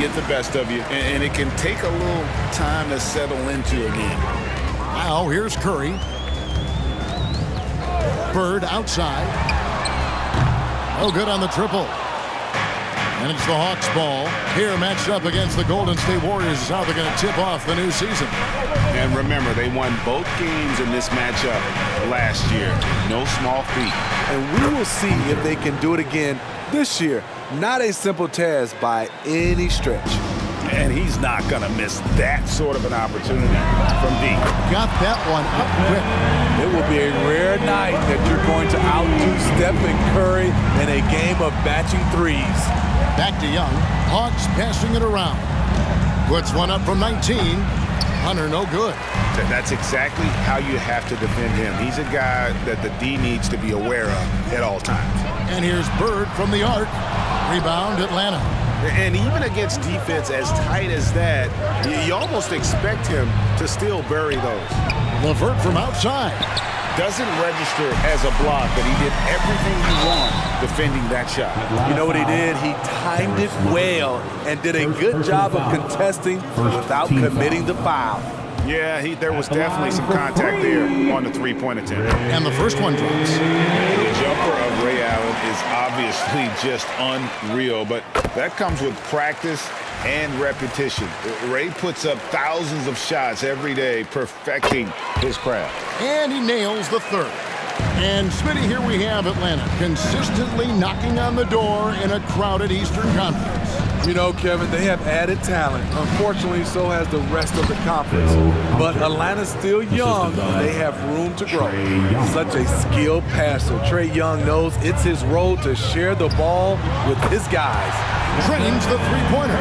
get the best of you, and it can take a little time to settle into a game. Now here's Curry. Bird outside. No good on the triple. And it's the Hawks ball. Here matched up against the Golden State Warriors is how they're going to tip off the new season. And remember, they won both games in this matchup last year. No small feat. And we will see if they can do it again this year. Not a simple task by any stretch. And he's not going to miss that sort of an opportunity from deep. Got that one up quick. It will be a rare night that you're going to outdo Stephen Curry in a game of matching threes. Back to Young. Hawks passing it around. Puts one up from 19. Hunter, no good. That's exactly how you have to defend him. He's a guy that the D needs to be aware of at all times. And here's Bird from the arc. Rebound, Atlanta. And even against defense as tight as that, you almost expect him to still bury those. LeVert from outside. Doesn't register as a block, but he did everything he wanted defending that shot. You know what he did? He timed it well and did a good job of contesting without committing the foul. Yeah, there was definitely some contact there on the three-point attempt. And the first one drops. The jumper of Ray Allen is obviously just unreal, but that comes with practice and repetition. Ray puts up thousands of shots every day, perfecting his craft. And he nails the third. And Smitty, here we have Atlanta consistently knocking on the door in a crowded Eastern Conference. You know, Kevin, they have added talent. Unfortunately, so has the rest of the conference. But Atlanta's still young. They have room to grow. Such a skilled passer. Trae Young knows it's his role to share the ball with his guys. Drains the three-pointer.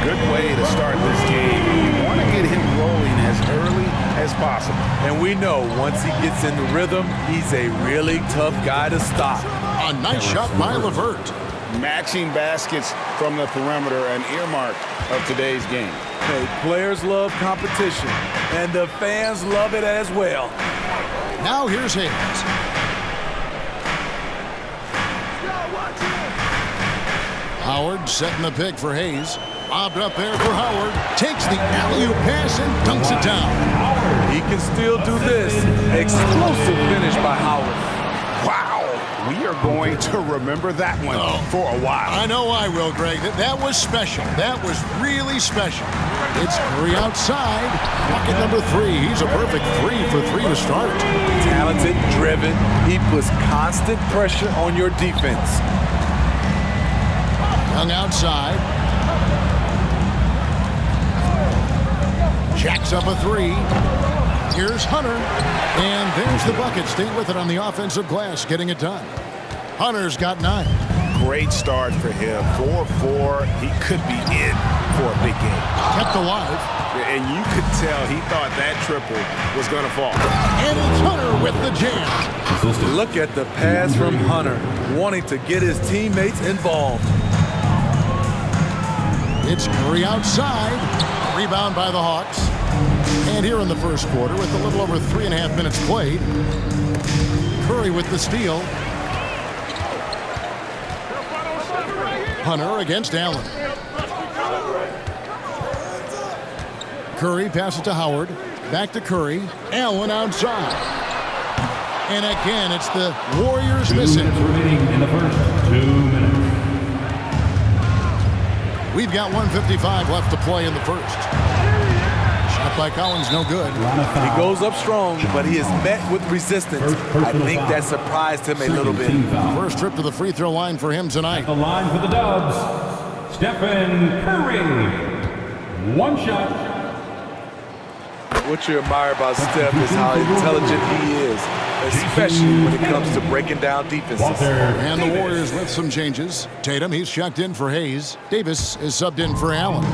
Good way to start this game. You want to get him rolling as early as possible. And we know once he gets in the rhythm, he's a really tough guy to stop. A nice shot by LeVert. Matching baskets from the perimeter, an earmark of today's game. Hey, players love competition, and the fans love it as well. Now here's Hayes. Howard setting the pick for Hayes. Lobbed up there for Howard. Takes the alley-oop pass and dunks it down. He can still do this. Explosive finish by Howard. Wow. We are going to remember that one for a while. I know I will, Greg. That was special. That was really special. It's Curry outside. Bucket number 3. He's a perfect 3 for 3 to start. Talented, driven. He puts constant pressure on your defense. Young outside. Jacks up a 3. Here's Hunter. And there's the bucket. Stay with it on the offensive glass, getting it done. Hunter's got 9. Great start for him. 4-4. He could be in for a big game. Kept alive. And you could tell he thought that triple was going to fall. And it's Hunter with the jam. Look at the pass from Hunter, wanting to get his teammates involved. It's Curry outside. Rebound by the Hawks. And here in the first quarter, with a little over 3.5 minutes played, Curry with the steal. Hunter against Allen. Curry passes to Howard. Back to Curry. Allen outside. And again, it's the Warriors missing. Remaining in the first 2 minutes. We've got 1:55 left to play in the first. Shot by Collins, no good. He goes up strong, but he is met with resistance. I think that surprised him a little bit. First trip to the free throw line for him tonight. At the line for the Dubs, Stephen Curry. One shot. What you admire about Steph is how intelligent he is, especially when it comes to breaking down defenses. And the Warriors with some changes. Tatum, he's checked in for Hayes. Davis is subbed in for Allen.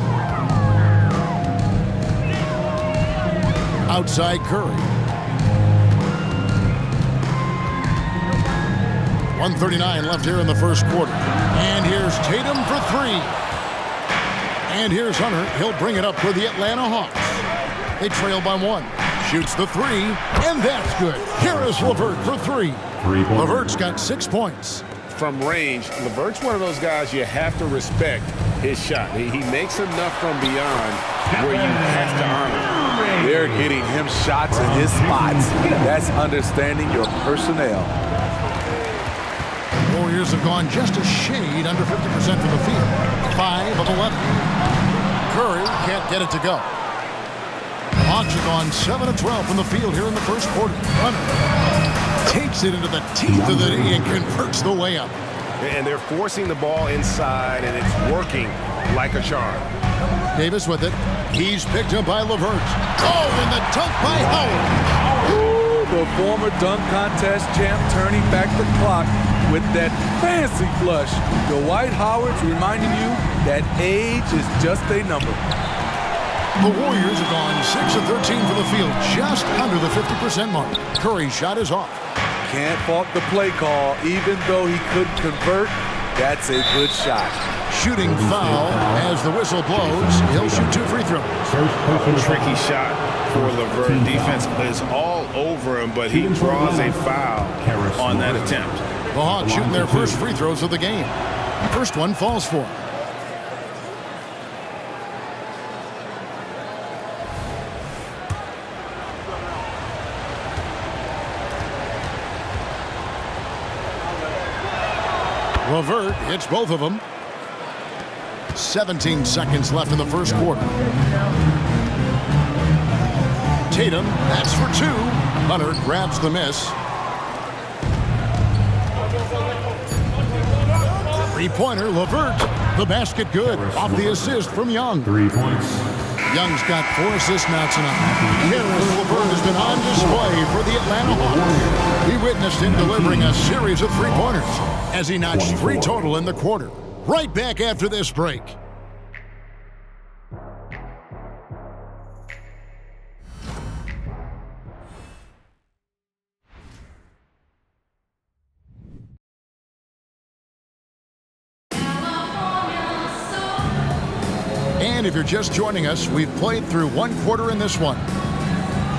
Outside Curry. 1:39 left here in the first quarter. And here's Tatum for 3. And here's Hunter. He'll bring it up for the Atlanta Hawks. They trail by 1. Shoots the 3, and that's good. Here is LeVert for 3. LeVert's got 6 points. From range, LeVert's one of those guys you have to respect his shot. He makes enough from beyond where you have to earn it. They're getting him shots in his spots. That's understanding your personnel. Warriors have gone just a shade under 50% from the field. 5 of 11. Curry can't get it to go. Hawks have gone 7 of 12 from the field here in the first quarter. Hunter takes it into the teeth of the knee and converts the layup. And they're forcing the ball inside, and it's working like a charm. Davis with it. He's picked up by LeVert. Oh, and the dunk by Howard. Ooh, the former dunk contest champ turning back the clock with that fancy flush. Dwight Howard's reminding you that age is just a number. The Warriors have gone 6 of 13 from the field, just under the 50% mark. Curry's shot is off. Can't fault the play call, even though he couldn't convert. That's a good shot. Shooting foul as the whistle blows. He'll shoot 2 free throws. Tricky shot for LeVert. Defense is all over him, but he draws a foul on that attempt. The Hawks shooting their first free throws of the game. First one falls for him. LeVert hits both of them. 17 seconds left in the first quarter. Tatum, that's for 2. Hunter grabs the miss. Three-pointer, LeVert. The basket good. Off the assist from Young. 3 points. Young's got 4 assists now tonight. Karis LeVert has been on display for the Atlanta Hawks. We witnessed him delivering a series of three-pointers as he notched 3 total in the quarter. Right back after this break. And if you're just joining us, we've played through 1 quarter in this one.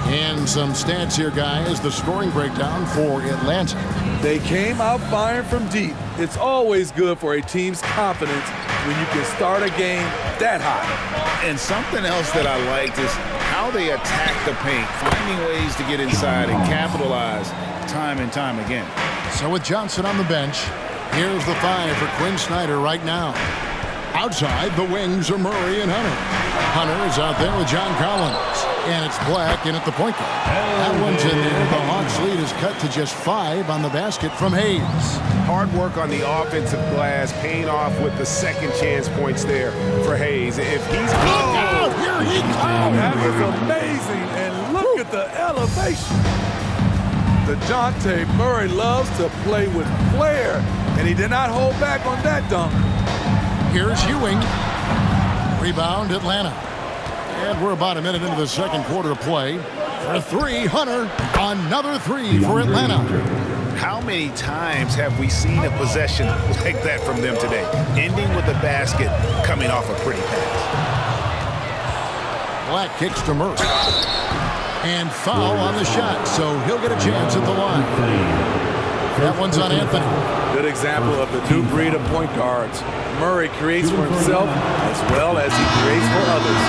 And some stats here, guys. The scoring breakdown for Atlanta. They came out firing from deep. It's always good for a team's confidence when you can start a game that hot. And something else that I liked is how they attack the paint, finding ways to get inside and capitalize time and time again. So with Johnson on the bench, here's the 5 for Quinn Snyder right now. Outside, the wings are Murray and Hunter. Hunter is out there with John Collins. And it's Black in at the point guard. That one's in there. The Hawks lead is cut to just 5 on the basket from Hayes. Hard work on the offensive glass, paying off with the second chance points there for Hayes. If he's out, here he comes. That was amazing. And look at the elevation. DeJounte Murray loves to play with flair, and he did not hold back on that dunk. Here's Ewing. Rebound, Atlanta. And we're about a minute into the second quarter of play. For 3, Hunter. Another 3 for Atlanta. How many times have we seen a possession like that from them today? Ending with a basket, coming off a pretty pass. Black kicks to Murray. And foul on the shot, so he'll get a chance at the line. That one's on Anthony. Good example of the new breed of point guards. Murray creates for himself as well as he creates for others.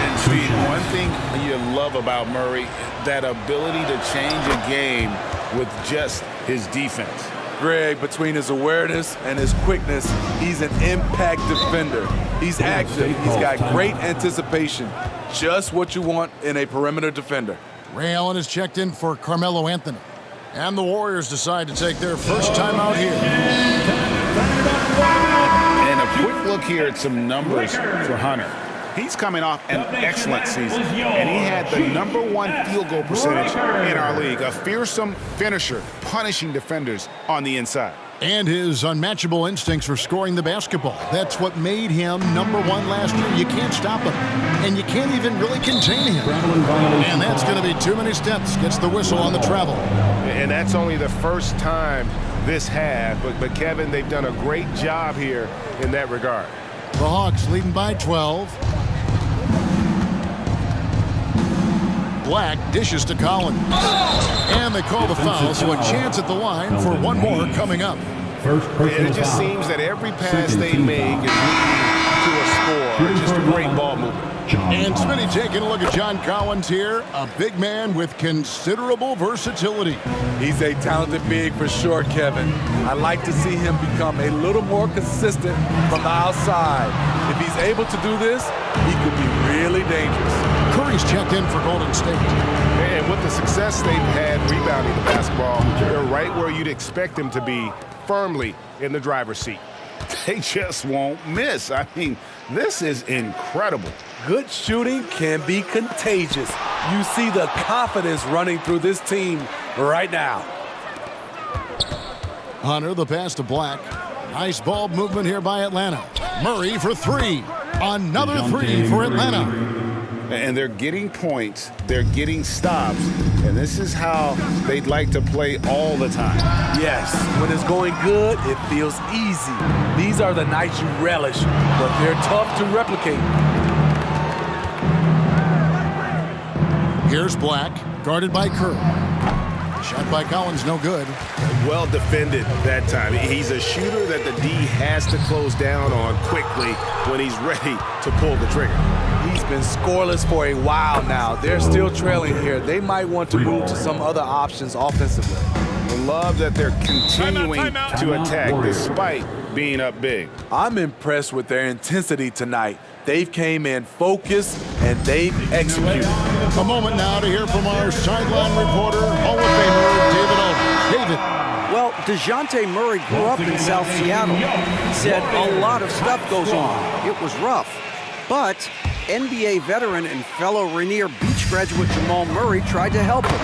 And Steve, one thing you love about Murray, that ability to change a game with just his defense. Greg, between his awareness and his quickness, he's an impact defender. He's active. He's got great anticipation. Just what you want in a perimeter defender. Ray Allen is checked in for Carmelo Anthony. And the Warriors decide to take their first time out here. And a quick look here at some numbers for Hunter. He's coming off an excellent season, and he had the #1 field goal percentage in our league. A fearsome finisher, punishing defenders on the inside. And his unmatchable instincts for scoring the basketball. That's what made him #1 last year. You can't stop him, and you can't even really contain him. And that's going to be too many steps. Gets the whistle on the travel. And that's only the first time this half. But Kevin, they've done a great job here in that regard. The Hawks leading by 12. Black dishes to Collins. And they call the foul, so a chance at the line for one more coming up. And it just seems that every pass they make is leading to a score. Just great ball movement. And Smitty taking a look at John Collins here, a big man with considerable versatility. He's a talented big for sure, Kevin. I like to see him become a little more consistent from the outside. If he's able to do this, he could be really dangerous. Curry's checked in for Golden State. And with the success they've had rebounding the basketball, they're right where you'd expect them to be, firmly in the driver's seat. They just won't miss. I mean, this is incredible. Good shooting can be contagious. You see the confidence running through this team right now. Hunter, the pass to Black. Nice ball movement here by Atlanta. Murray for three. Another three for Atlanta. And they're getting points, they're getting stops, and this is how they'd like to play all the time. Yes, when it's going good, it feels easy. These are the nights you relish, but they're tough to replicate. Here's Black, guarded by Kerr. Shot by Collins, no good. Well defended that time. He's a shooter that the D has to close down on quickly when he's ready to pull the trigger. He's been scoreless for a while now. They're still trailing here. They might want to move to some other options offensively. I love that they're continuing to attack despite being up big. I'm impressed with their intensity tonight. They've came in focused and they've executed. A moment now to hear from our sideline reporter, Hall of Famer David Aldridge. David. Well, DeJounte Murray grew up in South Seattle. He said a lot of stuff goes on. It was rough. But NBA veteran and fellow Rainier Beach graduate Jamal Murray tried to help him.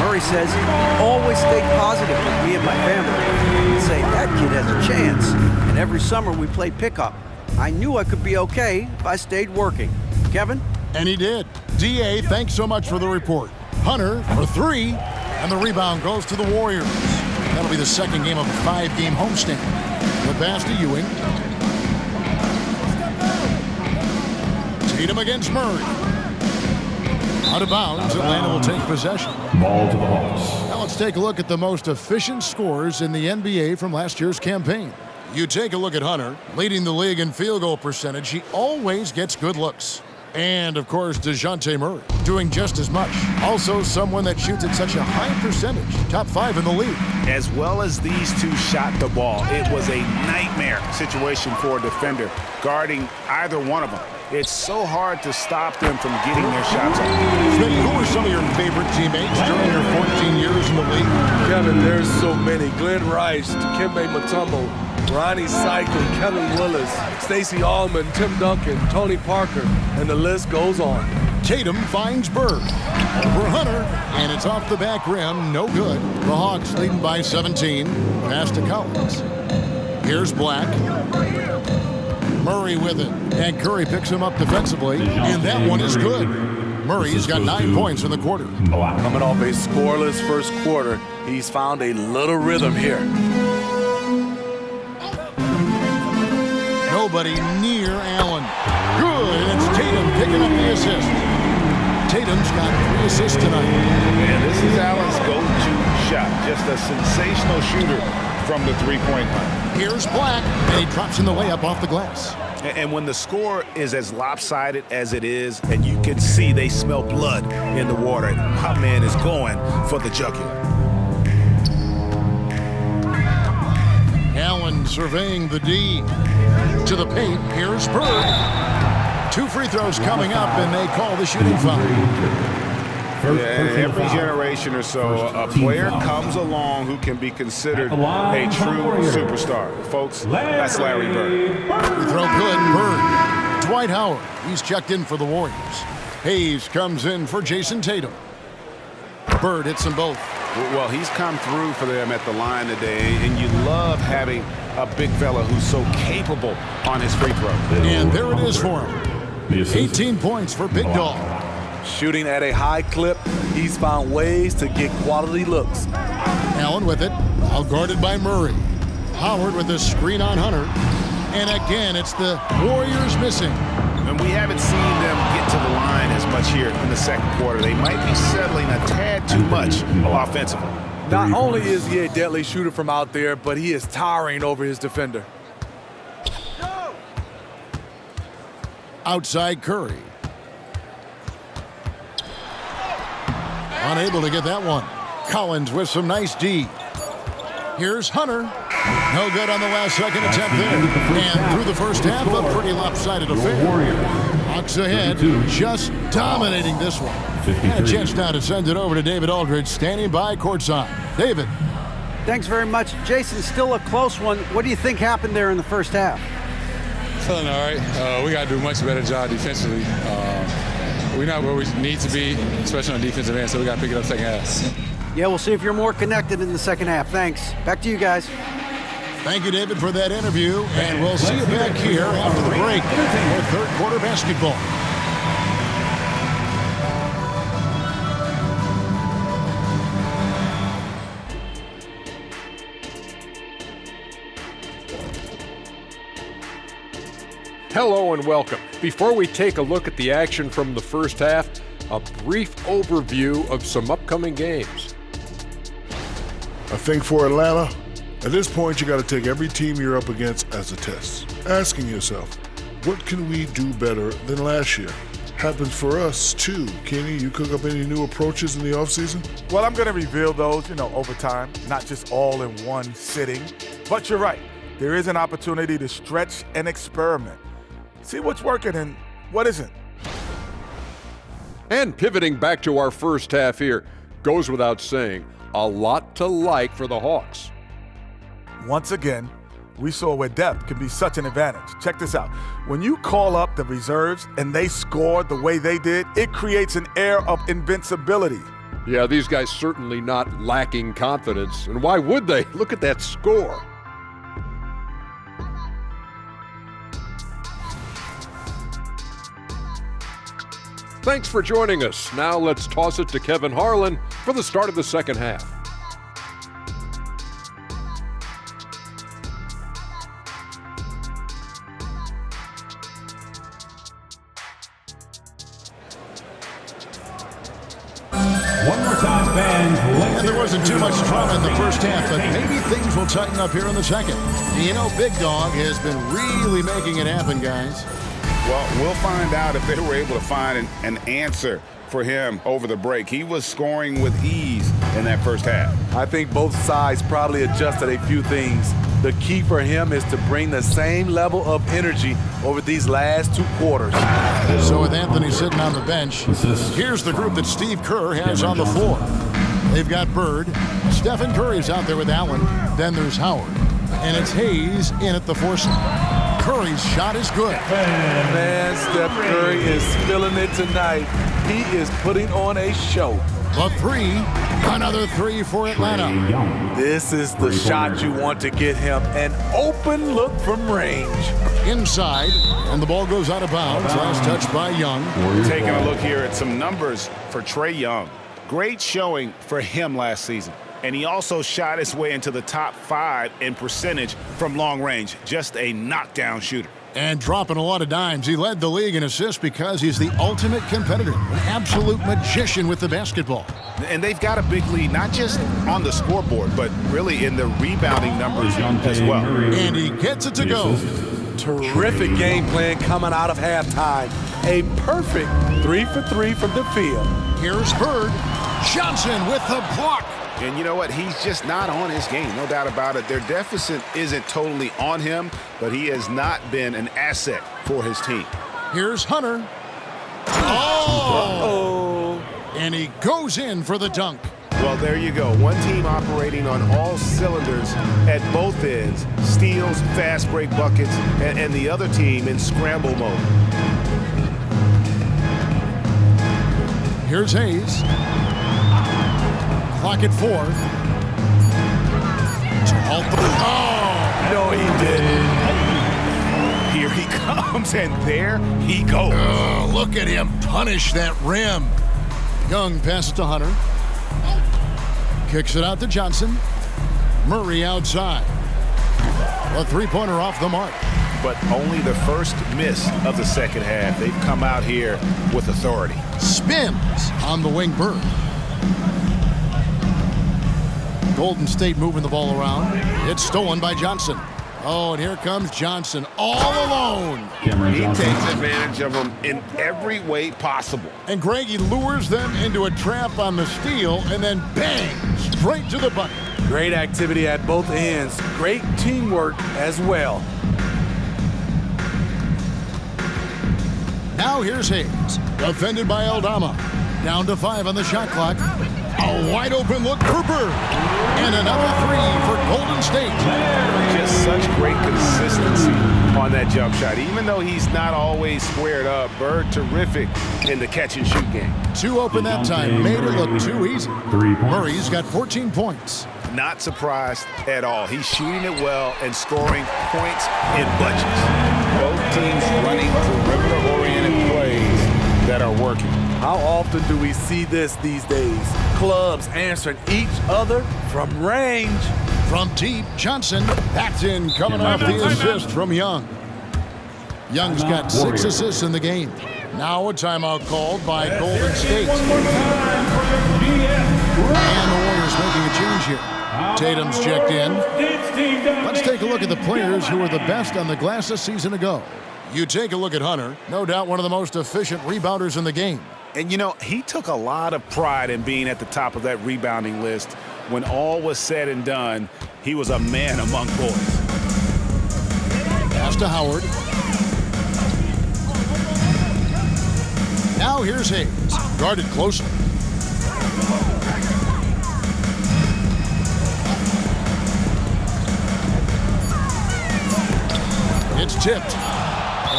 Murray says he always stayed positive with me and my family. He'd say, that kid has a chance. And every summer we play pickup. I knew I could be okay if I stayed working. Kevin? And he did. D.A., thanks so much for the report. Hunter for three, and the rebound goes to the Warriors. That'll be the second game of a five-game homestand. The pass to Ewing. Tatum against Murray. Out of bounds, Atlanta will take possession. Ball to the Hawks. Now let's take a look at the most efficient scorers in the NBA from last year's campaign. You take a look at Hunter, leading the league in field goal percentage. He always gets good looks. And, of course, DeJounte Murray, doing just as much. Also, someone that shoots at such a high percentage. Top 5 in the league. As well as these two shot the ball, it was a nightmare situation for a defender guarding either one of them. It's so hard to stop them from getting their shots off. Smitty, who are some of your favorite teammates during your 14 years in the league? Kevin, there's so many. Glenn Rice, Dikembe Mutombo, Ronnie Cycling, Kevin Willis, Stacey Allman, Tim Duncan, Tony Parker, and the list goes on. Tatum finds Bird. Over Hunter, and it's off the back rim, no good. The Hawks leading by 17. Pass to Collins. Here's Black. Murray with it, and Curry picks him up defensively, and that one is good. Murray's got 9 points in the quarter. Coming off a scoreless first quarter, he's found a little rhythm here. Nobody near Allen. Good, and it's Tatum picking up the assist. Tatum's got 3 assists tonight. And this is Allen's go-to shot. Just a sensational shooter from the three-point line. Here's Black, and he drops in the layup off the glass. And when the score is as lopsided as it is, and you can see they smell blood in the water, my man is going for the jugular. Allen surveying the D. To the paint, here's Bird. 2 free throws coming up, and they call the shooting foul. Every generation or so, a player comes along who can be considered a true superstar. Folks, that's Larry Bird. Free throw good, Bird. Dwight Howard, he's checked in for the Warriors. Hayes comes in for Jason Tatum. Bird hits them both. Well, he's come through for them at the line today, and you love having a big fella who's so capable on his free throw. And there it is for him. 18 points for Big Dog. Shooting at a high clip, he's found ways to get quality looks. Allen with it, out guarded by Murray. Howard with the screen on Hunter. And again, it's the Warriors missing. And we haven't seen them get to the line as much here in the second quarter. They might be settling a tad too much offensively. Not only is he a deadly shooter from out there, but he is towering over his defender. Outside Curry. Unable to get that one. Collins with some nice D. Here's Hunter. No good on the last second attempt there. And through the first half, a pretty lopsided affair. Hawks ahead, just dominating this one. And a chance now to send it over to David Aldridge, standing by courtside. David. Thanks very much. Jason, still a close one. What do you think happened there in the first half? Feeling all right. We got to do a much better job defensively. We're not where we need to be, especially on the defensive end, so we got to pick it up second half. Yeah, we'll see if you're more connected in the second half. Thanks. Back to you guys. Thank you, David, for that interview, and we'll see you back here after the break for third quarter basketball. Hello and welcome. Before we take a look at the action from the first half, a brief overview of some upcoming games. I think for Atlanta, at this point you got to take every team you're up against as a test. Asking yourself, what can we do better than last year? Happens for us too. Kenny, you cook up any new approaches in the offseason? Well, I'm going to reveal those, over time, not just all in one sitting. But you're right. There is an opportunity to stretch and experiment. See what's working and what isn't. And pivoting back to our first half here, goes without saying, a lot to like for the Hawks. Once again, we saw where depth can be such an advantage. Check this out. When you call up the reserves and they score the way they did, it creates an air of invincibility. Yeah, these guys certainly not lacking confidence. And why would they? Look at that score. Thanks for joining us. Now let's toss it to Kevin Harlan for the start of the second half. One more time, fans. And there wasn't too much drama in the first half, but maybe things will tighten up here in the second. Big Dog has been really making it happen, guys. Well, we'll find out if they were able to find an answer for him over the break. He was scoring with ease in that first half. I think both sides probably adjusted a few things. The key for him is to bring the same level of energy over these last two quarters. So with Anthony sitting on the bench, here's the group that Steve Kerr has on the floor. They've got Bird. Stephen Curry's out there with Allen. Then there's Howard. And it's Hayes in at the foursome. Curry's shot is good. Man, Steph Curry is feeling it tonight. He is putting on a show. A three, another three for Atlanta. This is the shot you want to get him. An open look from range. Inside, and the ball goes out of bounds. Last touch by Young. Taking a look here at some numbers for Trae Young. Great showing for him last season. And he also shot his way into the top 5 in percentage from long range. Just a knockdown shooter. And dropping a lot of dimes. He led the league in assists because he's the ultimate competitor. An absolute magician with the basketball. And they've got a big lead, not just on the scoreboard, but really in the rebounding numbers as well. And he gets it to go. Terrific game plan coming out of halftime. A perfect 3 for 3 from the field. Here's Bird. Johnson with the block. And you know what? He's just not on his game, no doubt about it. Their deficit isn't totally on him, but he has not been an asset for his team. Here's Hunter. Oh! And he goes in for the dunk. Well, there you go. One team operating on all cylinders at both ends. Steals, fast break buckets, and the other team in scramble mode. Here's Hayes. Clock at 4. No, he didn't. Here he comes, and there he goes. Look at him punish that rim. Young passes to Hunter. Kicks it out to Johnson. Murray outside. A three-pointer off the mark. But only the first miss of the second half. They've come out here with authority. Spins on the wing. Bird. Golden State moving the ball around. It's stolen by Johnson. Oh, and here comes Johnson all alone. He takes advantage of them in every way possible. And Greg, he lures them into a trap on the steal and then bang, straight to the bucket. Great activity at both ends. Great teamwork as well. Now here's Hayes, defended by Aldama. Down to 5 on the shot clock. A wide open look for Bird. And another 3 for Golden State. Just such great consistency on that jump shot. Even though he's not always squared up, Bird terrific in the catch and shoot game. 2 open that time, made it look too easy. Murray's got 14 points. Not surprised at all. He's shooting it well and scoring points in bunches. Both teams running perimeter-oriented plays that are working. How often do we see this these days? Clubs answering each other from range. From deep, Johnson. That's in, coming off the assist from Young. Young's got 6 assists in the game. Now a timeout called by Golden State. And the Warriors making a change here. Tatum's checked in. Let's take a look at the players who were the best on the glass a season ago. You take a look at Hunter, no doubt one of the most efficient rebounders in the game. And, you know, he took a lot of pride in being at the top of that rebounding list. When all was said and done, he was a man among boys. Pass to Howard. Now here's Hayes, guarded closely. It's tipped.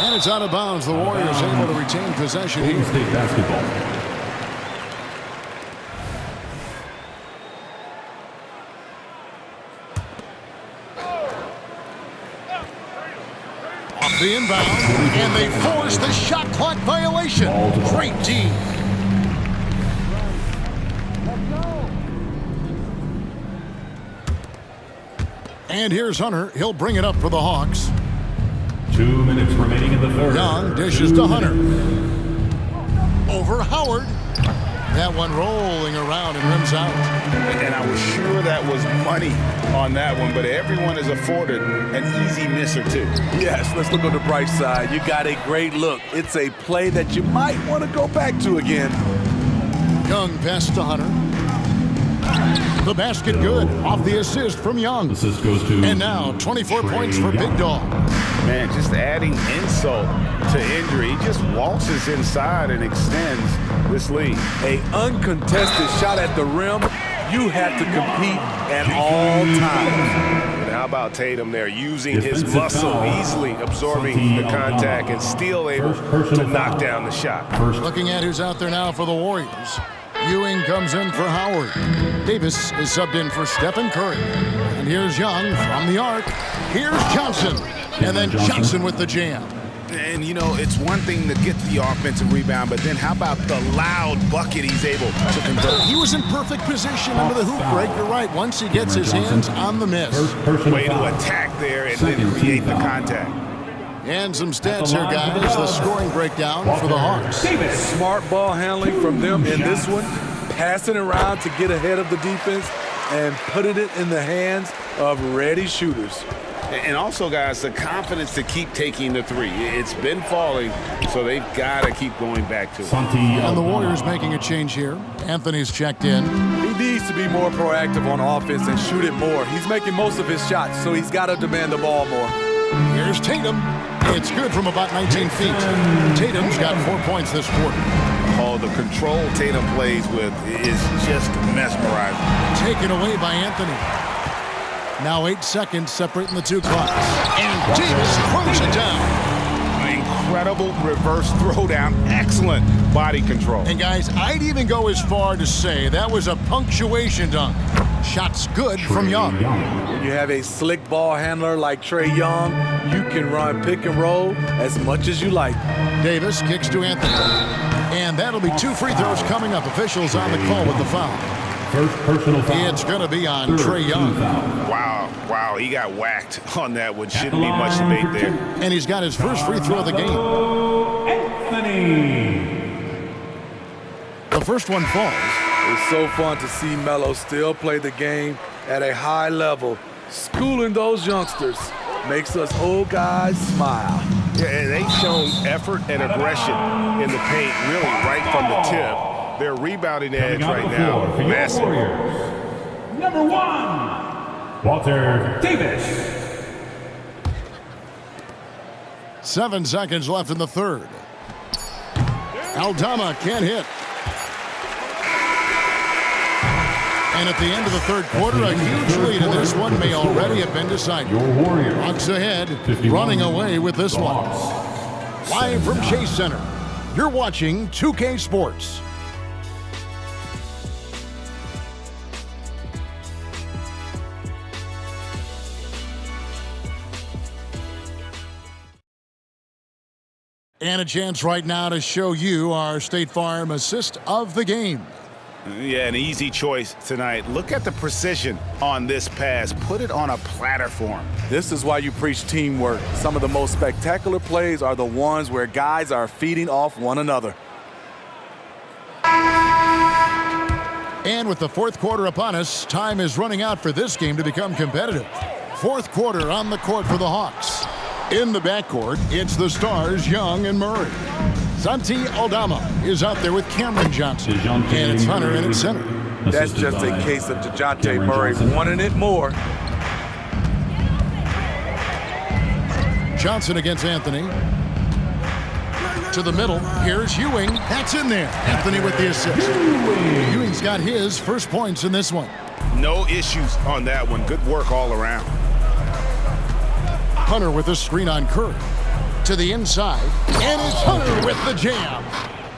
And it's out of bounds. The Warriors able to retain possession here. State basketball. Off the inbound, and they force the shot clock violation. Great D. And here's Hunter. He'll bring it up for the Hawks. 2 minutes remaining in the third. Young dishes to Hunter. Over Howard. That one rolling around and rims out. And I was sure that was money on that one, but everyone is afforded an easy miss or two. Yes, let's look on the bright side. You got a great look. It's a play that you might want to go back to again. Young pass to Hunter. The basket good off the assist from Young. Assist goes to. And now 24 points for Big Dog. Man, just adding insult to injury. He just waltzes inside and extends this lead. A uncontested shot at the rim. You have to compete at all times. And how about Tatum there, using his muscle, easily absorbing the contact and still able to knock down the shot. Looking at who's out there now for the Warriors. Ewing comes in for Howard. Davis is subbed in for Stephen Curry. And here's Young from the arc. Here's Johnson. And then Johnson with the jam. And, you know, it's one thing to get the offensive rebound, but then how about the loud bucket he's able to convert? He was in perfect position under the hoop, Greg. You're right. Once he gets his hands on the miss. Way to attack there and then create the contact. And some stats here, guys. The scoring breakdown for the Hawks. Smart ball handling from them in this one. Passing around to get ahead of the defense and putting it in the hands of ready shooters. And also, guys, the confidence to keep taking the three. It's been falling, so they've got to keep going back to it. And the Warriors making a change here. Anthony's checked in. He needs to be more proactive on offense and shoot it more. He's making most of his shots, so he's got to demand the ball more. Here's Tatum. It's good from about 19 feet. Tatum's got 4 points this quarter. Oh, the control Tatum plays with is just mesmerizing. Taken away by Anthony. Now 8 seconds separating the two clocks. And Davis throws it down. Incredible reverse throwdown. Excellent body control. And guys, I'd even go as far to say that was a punctuation dunk. Shots good from Young. When you have a slick ball handler like Trae Young, you can run pick and roll as much as you like. Davis kicks to Anthony. And that'll be 2 free throws coming up. Officials on the call with the foul. First personal foul. It's going to be on Trae Young. Wow, he got whacked on that one. Shouldn't be much debate there. And he's got his first free throw of the game. Anthony. The first one falls. It's so fun to see Melo still play the game at a high level, schooling those youngsters. Makes us old guys smile. Yeah, and they've shown effort and aggression in the paint, really, right from the tip. Their rebounding edge right now, massive. Number 1, Walter Davis. 7 seconds left in the third. Aldama can't hit. And at the end of the third quarter, a huge lead in this one may already have been decided. Your Warriors. Hawks ahead, running away with this one. Live from Chase Center, you're watching 2K Sports. And a chance right now to show you our State Farm assist of the game. Yeah, an easy choice tonight. Look at the precision on this pass. Put it on a platter for him. This is why you preach teamwork. Some of the most spectacular plays are the ones where guys are feeding off one another. And with the fourth quarter upon us, time is running out for this game to become competitive. Fourth quarter on the court for the Hawks. In the backcourt, it's the stars, Young and Murray. Santi Aldama is out there with Cameron Johnson. And it's Hunter in at center. That's just a case of DeJounte Murray wanting it more. Johnson against Anthony. To the middle. Here's Ewing. That's in there. Anthony with the assist. Ewing's got his first points in this one. No issues on that one. Good work all around. Hunter with a screen on Curry. To the inside. And it's Hunter with the jam.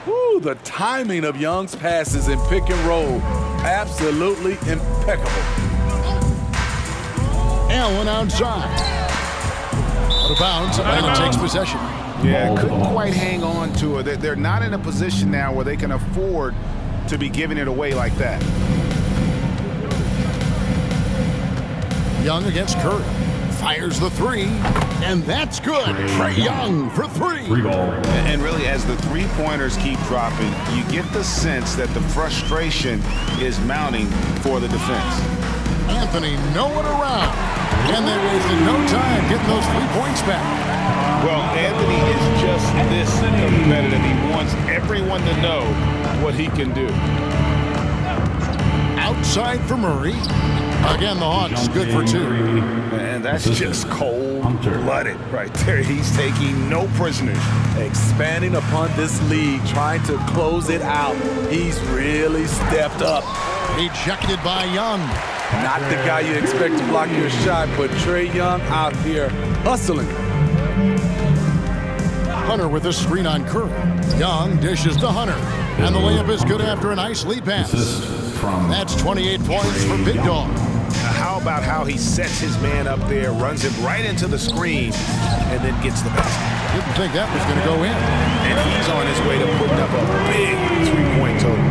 Woo, the timing of Young's passes in pick and roll. Absolutely impeccable. Allen outside. Out of bounds. Allen takes possession. Yeah, couldn't quite hang on to it. They're not in a position now where they can afford to be giving it away like that. Young against Curry. Fires the three, and that's good. Trae Young for three. And really, as the three-pointers keep dropping, you get the sense that the frustration is mounting for the defense. Anthony nowhere around, and they wasted no time getting those 3 points back. Well, Anthony is just this competitive. He wants everyone to know what he can do. Outside for Murray. Again, the Hawks good for 2. And that's just cold-blooded right there. He's taking no prisoners. Expanding upon this lead, trying to close it out. He's really stepped up. Ejected by Young. Not the guy you expect to block your shot, but Trae Young out here hustling. Hunter with a screen on Curry. Young dishes to Hunter. And the layup is good after a nice lead pass. That's 28 points for Big Dog. How about how he sets his man up there, runs him right into the screen, and then gets the basket? Didn't think that was going to go in. And he's on his way to putting up a big three-point total.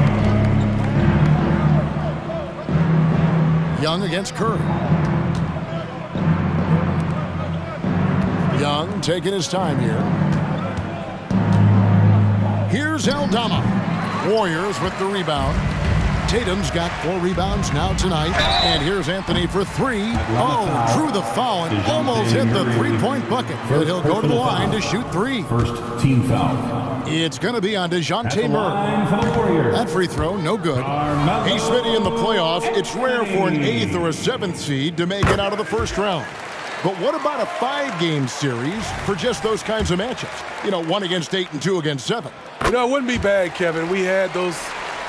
Young against Curry. Young taking his time here. Here's Aldama. Warriors with the rebound. Tatum's got 4 rebounds now tonight. And here's Anthony for 3. Oh, drew the foul and almost hit the 3-point bucket. But he'll go to the line to shoot 3. First team foul. It's going to be on DeJounte Murray. That free throw, no good. Hey, Smitty, in the playoffs, it's rare for an 8th or a 7th seed to make it out of the first round. But what about a 5-game series for just those kinds of matchups? You know, 1 against 8 and 2 against 7. You know, it wouldn't be bad, Kevin. We had those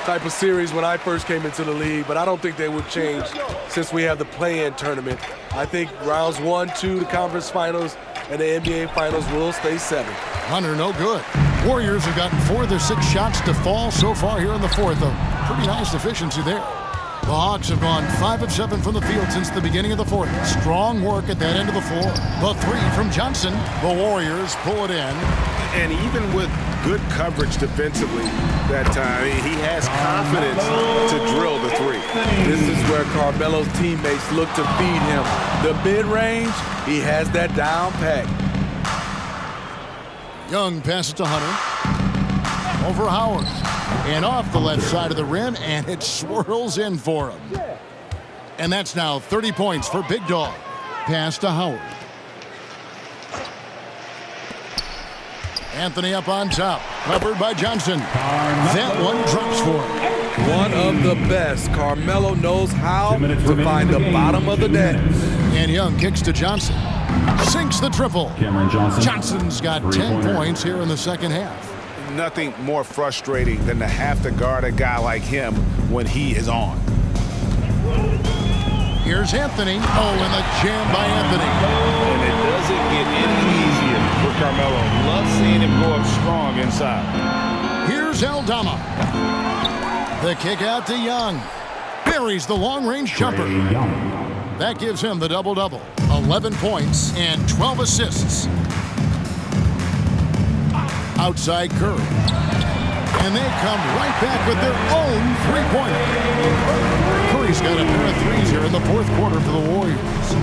type of series when I first came into the league, but I don't think they would change since we have the play-in tournament. I think rounds 1, 2, the conference finals, and the NBA finals will stay 7. Hunter, no good. Warriors have gotten 4 of their 6 shots to fall so far here in the fourth. A pretty nice efficiency there. The Hawks have gone 5 of 7 from the field since the beginning of the fourth. Strong work at that end of the floor. The 3 from Johnson. The Warriors pull it in. And even with good coverage defensively that time, he has confidence to drill the 3. This is where Carmelo's teammates look to feed him. The mid-range, he has that down pat. Young passes to Hunter. Over Howard. And off the left side of the rim, and it swirls in for him. And that's now 30 points for Big Dog. Pass to Howard. Anthony up on top, covered by Johnson. That one drops for him. One of the best. Carmelo knows how to find the bottom of the net. And Young kicks to Johnson. Sinks the triple. Johnson's got 10 points here in the second half. Nothing more frustrating than to have to guard a guy like him when he is on. Here's Anthony. Oh, and the jam by Anthony. And it doesn't get any easier for Carmelo. Love seeing him go up strong inside. Here's Aldama. The kick out to Young. Buries the long-range jumper. That gives him the double-double. 11 points and 12 assists. Outside Curry. And they come right back with their own three-pointer. Curry's got a pair of threes here in the fourth quarter for the Warriors.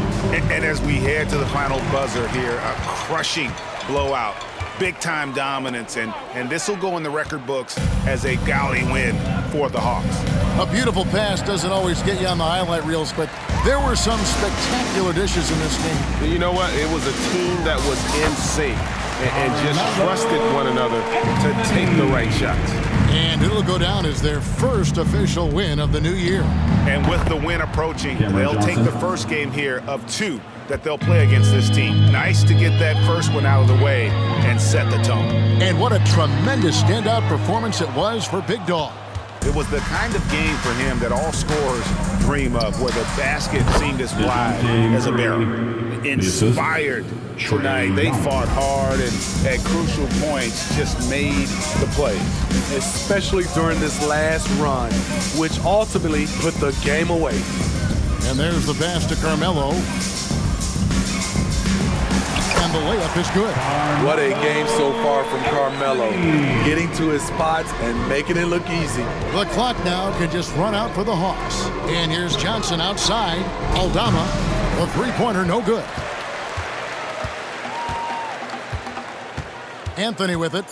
And as we head to the final buzzer here, a crushing blowout. Big-time dominance, and this will go in the record books as a gaudy win for the Hawks. A beautiful pass doesn't always get you on the highlight reels, but there were some spectacular dishes in this game. You know what? It was a team that was in sync and just trusted one another to take the right shots. And it'll go down as their first official win of the new year. And with the win approaching, they'll take the first game here of 2 that they'll play against this team. Nice to get that first one out of the way and set the tone. And what a tremendous standout performance it was for Big Dog. It was the kind of game for him that all scorers dream of, where the basket seemed as wide as a barrel. Inspired tonight. They fought hard and at crucial points just made the plays. Especially during this last run, which ultimately put the game away. And there's the pass to Carmelo. And the layup is good. What a game so far from Carmelo. Getting to his spots and making it look easy. The clock now can just run out for the Hawks. And here's Johnson outside. Aldama, the three-pointer, no good. Anthony with it.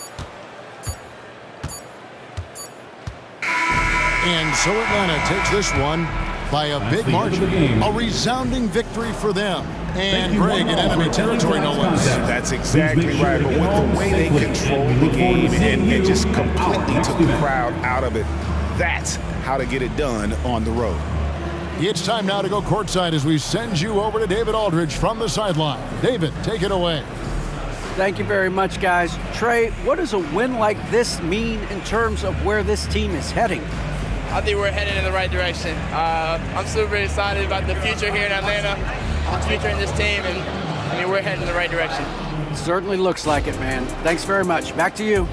And so Atlanta takes this one by a big margin. A resounding victory for them. And Greg in enemy territory, no less. That's exactly right. But with the way they controlled the game and just completely took the crowd out of it, that's how to get it done on the road. It's time now to go courtside as we send you over to David Aldridge from the sideline. David, take it away. Thank you very much, guys. Trey, what does a win like this mean in terms of where this team is heading? I think we're headed in the right direction. I'm super excited about the future here in Atlanta, the future in this team, and we're heading in the right direction. Certainly looks like it, man. Thanks very much. Back to you.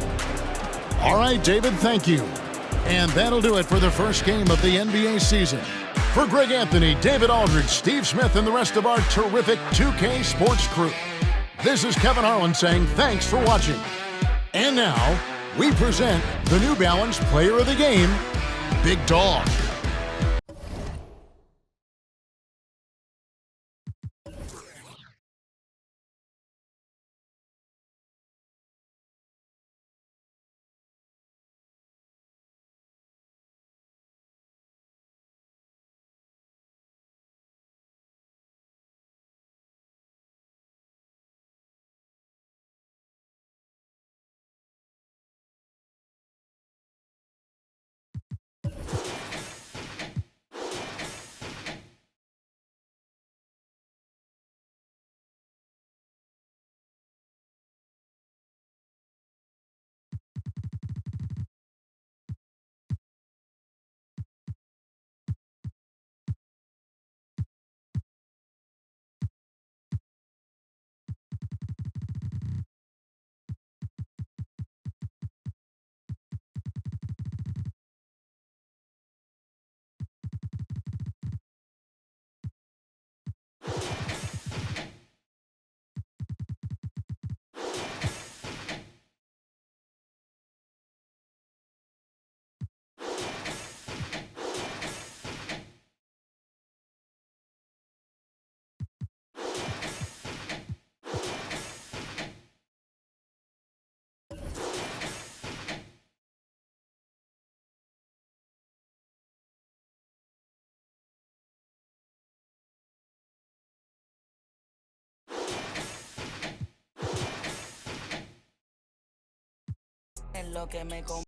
All right, David, thank you. And that'll do it for the first game of the NBA season. For Greg Anthony, David Aldridge, Steve Smith, and the rest of our terrific 2K Sports crew, this is Kevin Harlan saying thanks for watching. And now, we present the New Balance Player of the Game, Big Dog. Es lo que me